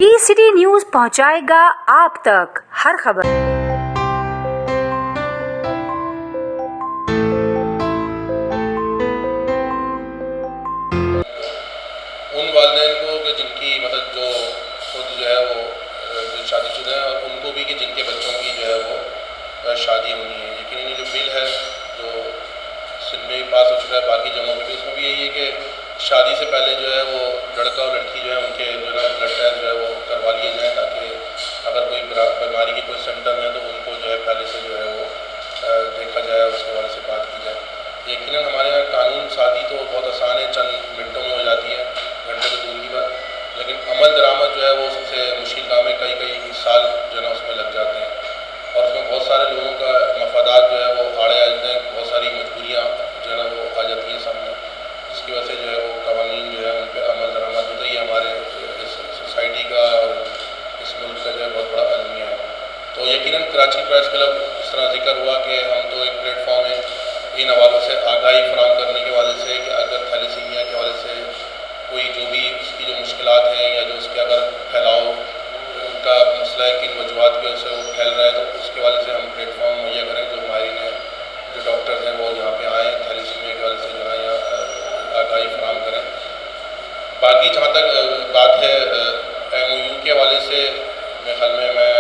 City news पहुंचाएगा आप तक हर खबर। उन वालिदैन को कि जिनकी मतलब जो खुद जो है वो जो शादीशुदा है, और उनको भी कि जिनके बच्चों की जो है वो शादी होनी है। लेकिन ये जो बिल है जो सिंध में भी पास हो चुका है, बाकी जगहों में भी, उसमें भी यही है कि शादी से पहले जो है वो लड़का और लड़की जो है उनके जो है ब्लड टेस्ट जो है वो करवा लिए जाए, ताकि अगर कोई बीमारी की कोई सिम्टम है तो उनको जो है पहले से जो है वो देखा जाए, उसके बारे से बात की जाए। यकीनन हमारे यहाँ कानून साजी तो बहुत आसान है, चंद मिनटों में हो जाती है, घंटे तो दूर की बात, लेकिन अमल दरामद जो है वो सबसे मुश्किल काम है। कई कई साल जो है ना उसमें लग जाते हैं, और उसमें बहुत सारे लोगों का मफादात जो है वो आड़े आ जाते हैं, बहुत सारी मजबूरियाँ जो है ना वो आ जाती हैं सामने, जिसकी वजह से जो है वो कवानीन जो है उन पर अमल दरामद होता ही हमारे इस सोसाइटी का और इस मुल्क का जो है बहुत बड़ा अलमिया है। तो यकीनन कराची प्रेस क्लब इस तरह जिक्र हुआ कि हम तो एक प्लेटफॉर्म है इन हवालों से आगाही फराहम करने के वाले से, कि अगर थैलेसीमिया के वाले से कोई जो भी उसकी जो मुश्किलात हैं या जो उसके अगर फैलाव उनका मसला है, किन वजूहत की वजह से वो फैल रहा है, तो उसके वाले से हम प्लेटफॉर्म मुहैया करें, जो माहिरीन हैं, जो डॉक्टर्स हैं वो यहाँ पे आएँ, थैलेसीमिया के वाले से जो है यहाँ आगाही फराहम करें। बाकी जहाँ तक बात है MOU के हवाले से, मेरे ख्याल में मैं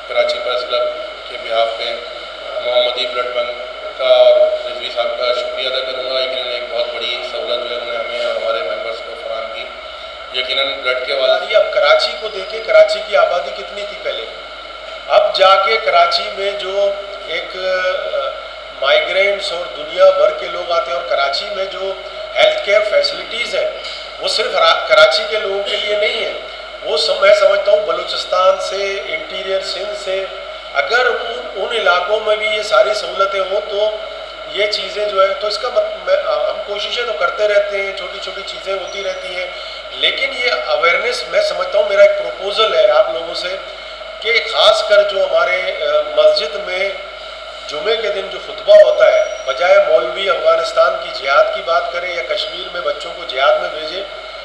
कराची प्रेस क्लब के बिहाफ पे मोहम्मदी ब्लड बैंक का और रिजवी साहब का शुक्रिया अदा करूँगा। यकीनन एक बहुत बड़ी सहूलत जो है उन्होंने हमें और हमारे मेंबर्स को फराहम की। यकीनन ब्लड के हवाले अब कराची को देखें, कराची की आबादी कितनी थी पहले, अब जाके कराची में जो एक माइग्रेंट्स और दुनिया भर के लोग आते हैं, और कराची में जो हेल्थ केयर फैसिलिटीज़ हैं वो सिर्फ कराची के लोगों के लिए नहीं है, वो मैं समझता हूँ बलूचिस्तान से, इंटीरियर सिंध से, अगर उन इलाकों में भी ये सारी सहूलतें हों तो ये चीज़ें जो है, तो इसका हम कोशिशें तो करते रहते हैं, छोटी छोटी चीज़ें होती रहती हैं, लेकिन ये अवेयरनेस मैं समझता हूँ, मेरा एक प्रपोज़ल है आप लोगों से कि ख़ास कर जो हमारे मस्जिद में जुमे के दिन जो खुतबा होता है, बजाय मौलवी अफ़गानिस्तान की जिहाद की बात करें या कश्मीर में बच्चों को जिहाद में भेजें,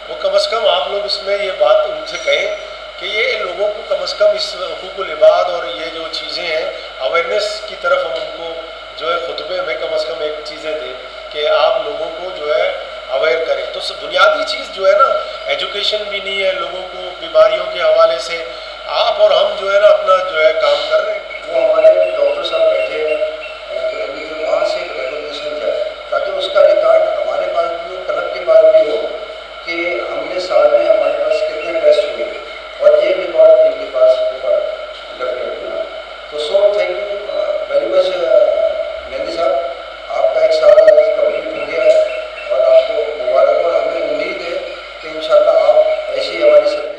वो कम से कम आप लोग उसमें ये बात उनसे कहें कि ये लोगों को कम से कम इस हुकूकुल इबाद और ये जो चीज़ें हैं अवेयरनेस की तरफ हम उनको जो है खुतबे में कम से कम एक चीज़ें दें कि आप लोगों को जो है अवेयर करें। तो बुनियादी चीज़ जो है ना, एजुकेशन भी नहीं है लोगों को, बीमारियों के हवाले से आप और हम जो है ना अपना जो है काम कर रहे हैं। वो हमारे डॉक्टर साहब बैठे हैं, तो वहाँ से एक रिकॉग्निशन जाए, ताकि उसका रिकॉर्ड हमारे पास भी हो, क्लब के पास भी हो कि हमने साल में हमारे पास कितने टेस्ट हुए, और ये रिकॉर्ड इनके पास होगा डेफिनेटली ना। तो so thank you very much mehndi साहब, आपका एक साल कंप्लीट हो गया है और आपको मुबारक, और हमें उम्मीद है कि इंशाल्लाह आप ऐसी हमारी सर्विस।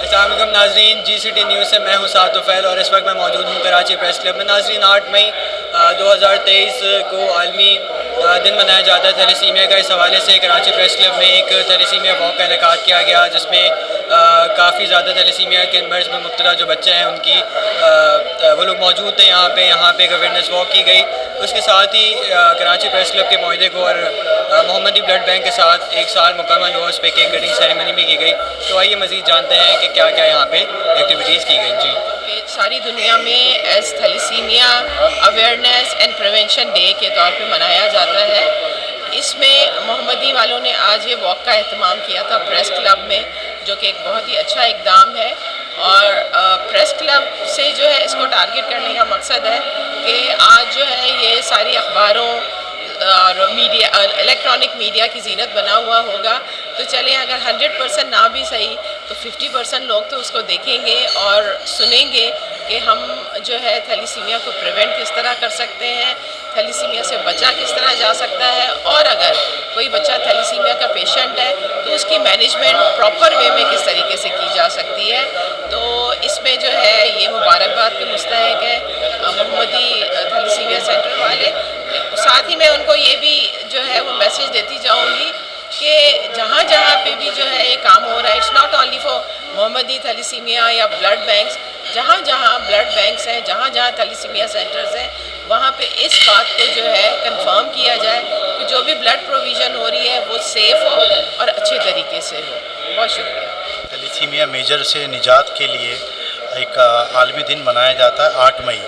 अस्सलामुअलैकुम नाज़रीन, GCT न्यूज़ से मैं हूं साद तुफ़ैल और इस वक्त मैं मौजूद हूं कराची प्रेस क्लब में। नाज़रीन 8 मई 2023 को आलमी दिन मनाया जाता है थैलेसीमिया का। इस हवाले से कराची प्रेस क्लब में एक थैलेसीमिया वॉक का इनेकाद किया गया, जिसमें काफ़ी ज़्यादा थैलेसीमिया के मर्ज़ में मुब्तला जो बच्चे हैं उनकी वो लोग मौजूद थे यहाँ पे एक अवेयरनेस वॉक की गई। उसके साथ ही कराची प्रेस क्लब के मुआहदे को और मोहम्मदी ब्लड बैंक के साथ एक साल मुकम्मल हुआ, उस पर केक कटिंग सेरेमनी भी की गई। तो आइए मज़ीद जानते हैं कि क्या क्या यहाँ पे एक्टिविटीज़ की गई। जी, सारी दुनिया में as thalassemia awareness and prevention day के तौर पे मनाया जाता है। इसमें मोहम्मदी वालों ने आज ये वॉक का एहतमाम किया था प्रेस क्लब में, जो कि एक बहुत ही अच्छा इक़दाम है, और प्रेस क्लब से जो है इसको टारगेट करने का मकसद है कि आज जो है ये सारी अखबारों और मीडिया, इलेक्ट्रॉनिक मीडिया की जीनत बना हुआ होगा। तो चलें, अगर 100% ना भी सही तो 50% लोग तो उसको देखेंगे और सुनेंगे कि हम जो है थैलेसीमिया को प्रिवेंट किस तरह कर सकते हैं, थैलेसीमिया से बचा किस तरह जा सकता है, और अगर कोई बच्चा थैलेसीमिया का पेशेंट है तो उसकी मैनेजमेंट प्रॉपर वे में किस तरीके से की जा सकती है। तो इसमें जो है ये मुबारकबाद के मुस्तहिक है मोहम्मदी थैलेसीमिया सेंटर वाले। साथ ही मैं उनको ये भी जो है वो मैसेज देती जाऊँगी कि जहाँ जहाँ पे भी जो है ये काम हो रहा है, इट्स नॉट ओनली फॉर محمدی تھیلیسیمیا یا بلڈ بینکس، جہاں جہاں بلڈ بینکس ہیں، جہاں جہاں تھیلیسیمیا سینٹرز ہیں، وہاں پہ اس بات کو جو ہے کنفرم کیا جائے کہ جو بھی بلڈ پروویژن ہو رہی ہے وہ سیف ہو اور اچھے طریقے سے ہو. بہت شکریہ. تھیلیسیمیا میجر سے نجات کے لیے ایک عالمی دن منایا جاتا ہے 8 مئی.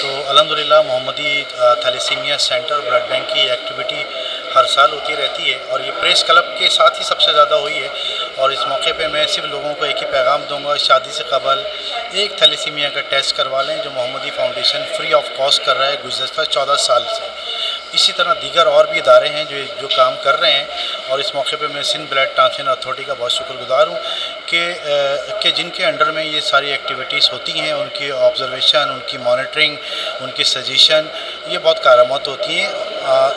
تو الحمدللہ محمدی تھیلیسیمیا سینٹر بلڈ بینک کی ایکٹیویٹی ہر سال ہوتی رہتی ہے، اور یہ پریس کلب کے ساتھ ہی سب سے زیادہ ہوئی ہے. اور اس موقع پہ میں صرف لوگوں کو ایک ہی پیغام دوں گا، شادی سے قبل ایک تھیلیسیمیا کا ٹیسٹ کروا لیں، جو محمدی فاؤنڈیشن فری آف کاسٹ کر رہا ہے گزشتہ 14 سال سے. اسی طرح دیگر اور بھی ادارے ہیں جو کام کر رہے ہیں، اور اس موقع پہ میں سندھ بلڈ ٹرانسفیوژن اتھارٹی کا بہت شکر گزار ہوں کہ جن کے انڈر میں یہ ساری ایکٹیویٹیز ہوتی ہیں، ان کی آبزرویشن، ان کی مانیٹرنگ، ان کی سجیشن، یہ بہت کارآمد ہوتی ہیں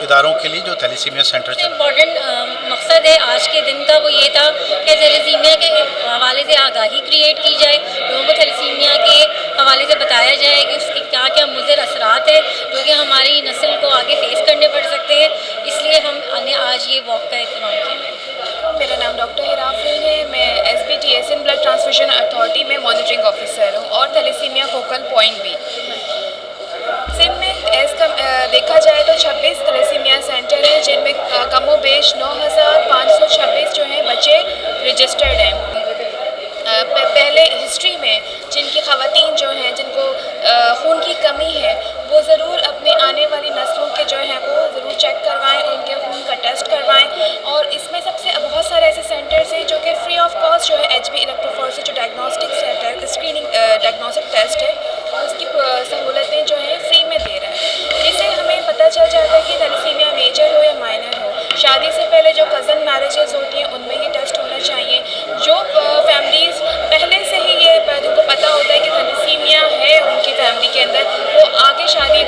اداروں کے لیے جو تھیلیسیمیا سینٹر چل رہا ہے. امپورٹنٹ مقصد ہے آج کے دن کا وہ یہ تھا کہ تھیلیسیمیا کے حوالے سے آگاہی کریٹ کی جائے، لوگوں کو تھیلیسیمیا کے حوالے سے بتایا جائے کہ اس کے کیا کیا مضر اثرات ہیں جو کہ ہماری نسل کو آگے فیس کرنے پڑ سکتے ہیں. اس لیے ہم نے آج یہ واک کا اہتمام کیا. میرا نام ڈاکٹر ہرافرین ہے. میں SBT Sindh blood transfusion authority میں مانیٹرنگ آفیسر ہوں اور تھیلیسیمیا فوکل پوائنٹ بھی. سندھ میں دیکھا جائے تو 26 تھیلیسیمیا سینٹر ہیں، جن میں کم و بیش 9526 جو ہیں بچے رجسٹرڈ ہیں. پہلے ہسٹری میں جن کی خواتین جو ہیں جن کو خون کی کمی ہے، وہ ضرور اپنے آنے والی نسلوں کے جو ہیں وہ ضرور چیک کروائیں، ان کے خون کا ٹیسٹ کروائیں. اور اس میں سب سے بہت سارے ایسے سینٹرز ہیں جو کہ فری آف کاسٹ جو ہے HB الیکٹروفورسز جو ڈائگنوسٹک اسکریننگ ڈائگنوسٹک ٹیسٹ ہے، اس کی سہولتیں جو ہیں فری میں دے رہا ہے. جس سے ہمیں پتہ چل جاتا ہے کہ تھیلیسیمیا میجر ہو یا مائنر ہو. شادی سے پہلے جو کزن میرجز ہوتی ہیں ان میں یہ ٹیسٹ ہونا چاہیے. جو فیملیز پہلے سے ہی یہ جن کو پتہ ہوتا ہے کہ تھیلیسیمیا ہے ان کی فیملی کے اندر، وہ آگے شادی